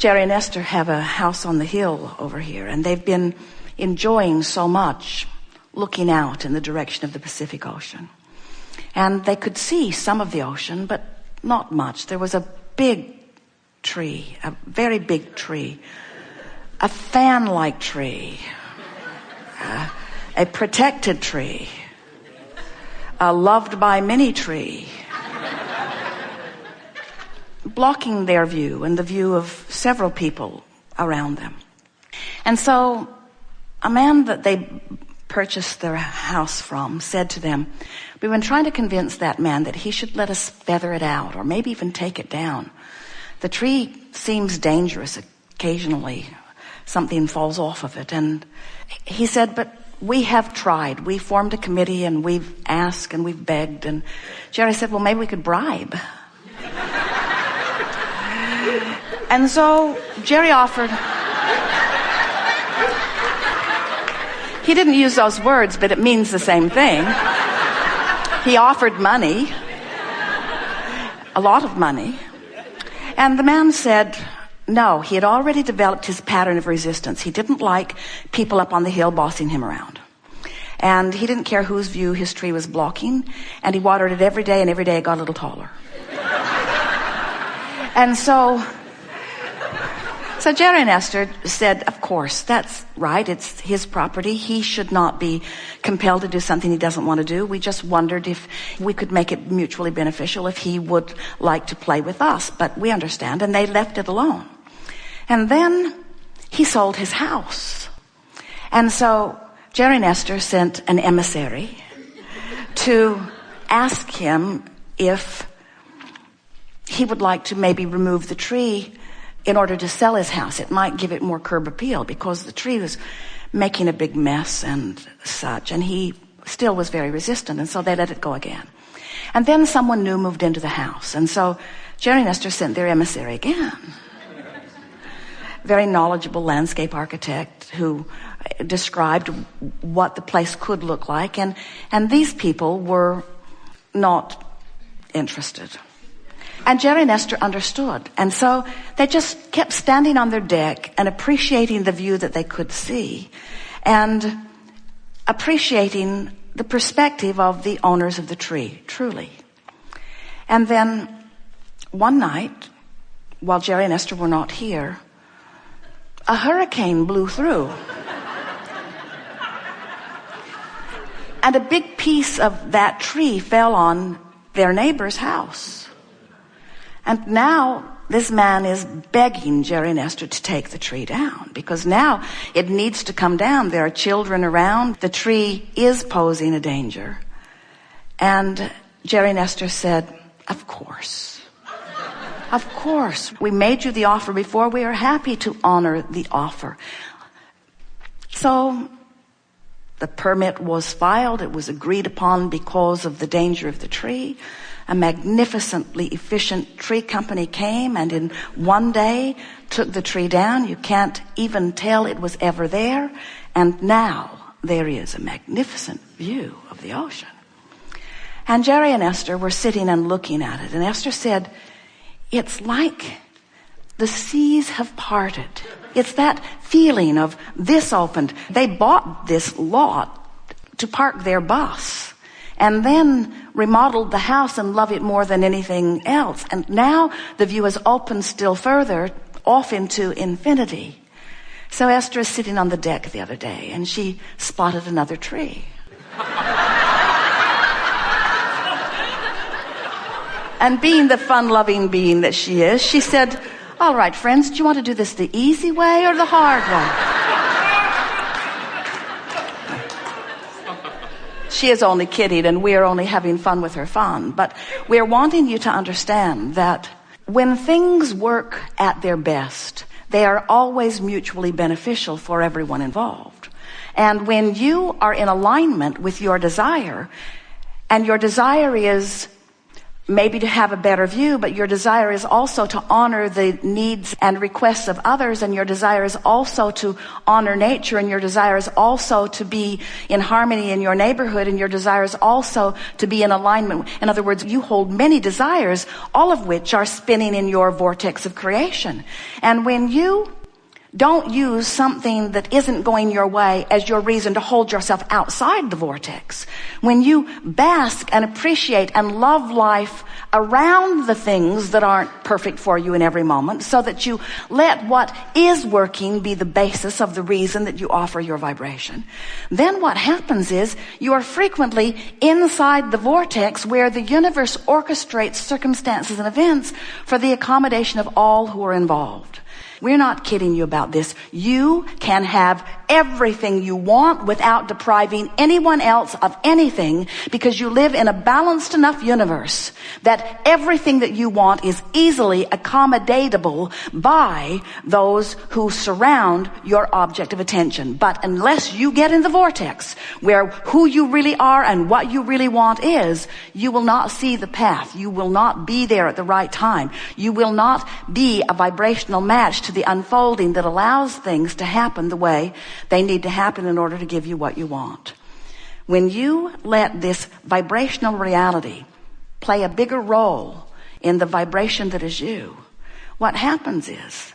Jerry and Esther have a house on the hill over here, and they've been enjoying so much looking out in the direction of the Pacific Ocean. And they could see some of the ocean, but not much. There was a big tree, a very big tree, a fan-like tree, a protected tree, a loved by many tree, blocking their view and the view of several people around them. And so a man that they purchased their house from said to them, we've been trying to convince that man that he should let us feather it out or maybe even take it down. The tree seems dangerous. Occasionally something falls off of it. And he said, but we have tried. We formed a committee and we've asked and we've begged. And Jerry said, well, maybe we could bribe. And so Jerry offered. He didn't use those words, but it means the same thing. He offered money, a lot of money. And the man said no. He had already developed his pattern of resistance. He didn't like people up on the hill bossing him around. And he didn't care whose view his tree was blocking. And he watered it every day, and every day it got a little taller. And so Jerry and Esther said, of course, that's right. It's his property. He should not be compelled to do something he doesn't want to do. We just wondered if we could make it mutually beneficial if he would like to play with us. But we understand. And they left it alone. And then he sold his house. And so Jerry and Esther sent an emissary to ask him if he would like to maybe remove the tree in order to sell his house. It might give it more curb appeal because the tree was making a big mess and such, and he still was very resistant, and so they let it go again. And then someone new moved into the house, and so Jerry and Esther sent their emissary again. Very knowledgeable landscape architect who described what the place could look like, and these people were not interested. And Jerry and Esther understood. And so they just kept standing on their deck and appreciating the view that they could see and appreciating the perspective of the owners of the tree, truly. And then one night, while Jerry and Esther were not here, a hurricane blew through. And a big piece of that tree fell on their neighbor's house. And now this man is begging Jerry and Esther to take the tree down because now it needs to come down. There are children around. The tree is posing a danger. And Jerry and Esther said, of course. Of course. We made you the offer before. We are happy to honor the offer. So the permit was filed. It was agreed upon because of the danger of the tree. A magnificently efficient tree company came and in one day took the tree down. You can't even tell it was ever there. And now there is a magnificent view of the ocean. And Jerry and Esther were sitting and looking at it. And Esther said, it's like the seas have parted. It's that feeling of this opened. They bought this lot to park their bus and then remodeled the house and love it more than anything else. And now the view is opened still further off into infinity. So Esther is sitting on the deck the other day and she spotted another tree. And being the fun-loving being that she is, she said, all right, friends, do you want to do this the easy way or the hard way? She is only kidding, and we are only having fun with her fun. But we're wanting you to understand that when things work at their best, they are always mutually beneficial for everyone involved. And when you are in alignment with your desire, and your desire is maybe to have a better view, but your desire is also to honor the needs and requests of others, and your desire is also to honor nature, and your desire is also to be in harmony in your neighborhood, and your desire is also to be in alignment. In other words, you hold many desires, all of which are spinning in your vortex of creation. And when you don't use something that isn't going your way as your reason to hold yourself outside the vortex. When you bask and appreciate and love life around the things that aren't perfect for you in every moment, so that you let what is working be the basis of the reason that you offer your vibration, then what happens is you are frequently inside the vortex where the universe orchestrates circumstances and events for the accommodation of all who are involved. We're not kidding you about this. You can have everything you want without depriving anyone else of anything, because you live in a balanced enough universe that everything that you want is easily accommodatable by those who surround your object of attention. But unless you get in the vortex where who you really are and what you really want is, you will not see the path. You will not be there at the right time. You will not be a vibrational match to the unfolding that allows things to happen the way they need to happen in order to give you what you want. When you let this vibrational reality play a bigger role in the vibration that is you, what happens is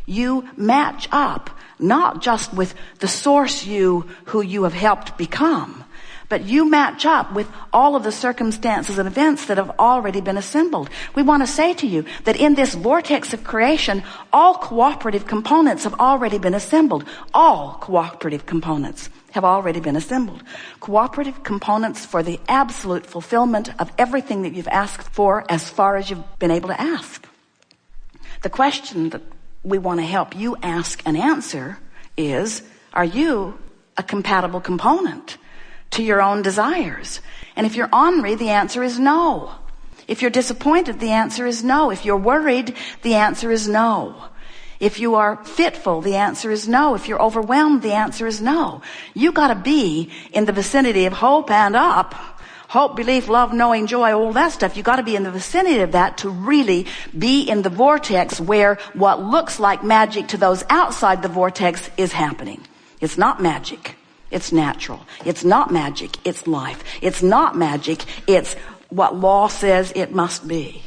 you match up not just with the source you who you have helped become, but you match up with all of the circumstances and events that have already been assembled. We want to say to you that in this vortex of creation, all cooperative components have already been assembled. All cooperative components have already been assembled. Cooperative components for the absolute fulfillment of everything that you've asked for as far as you've been able to ask. The question that we want to help you ask and answer is, are you a compatible component to your own desires? And if you're ornery, the answer is no. If you're disappointed, the answer is no. If you're worried, the answer is no. If you are fitful, the answer is no. If you're overwhelmed, the answer is no. You got to be in the vicinity of hope and up. Hope, belief, love, knowing, joy, all that stuff. You got to be in the vicinity of that to really be in the vortex where what looks like magic to those outside the vortex is happening. It's not magic. It's natural. It's not magic. It's life. It's not magic. It's what law says it must be.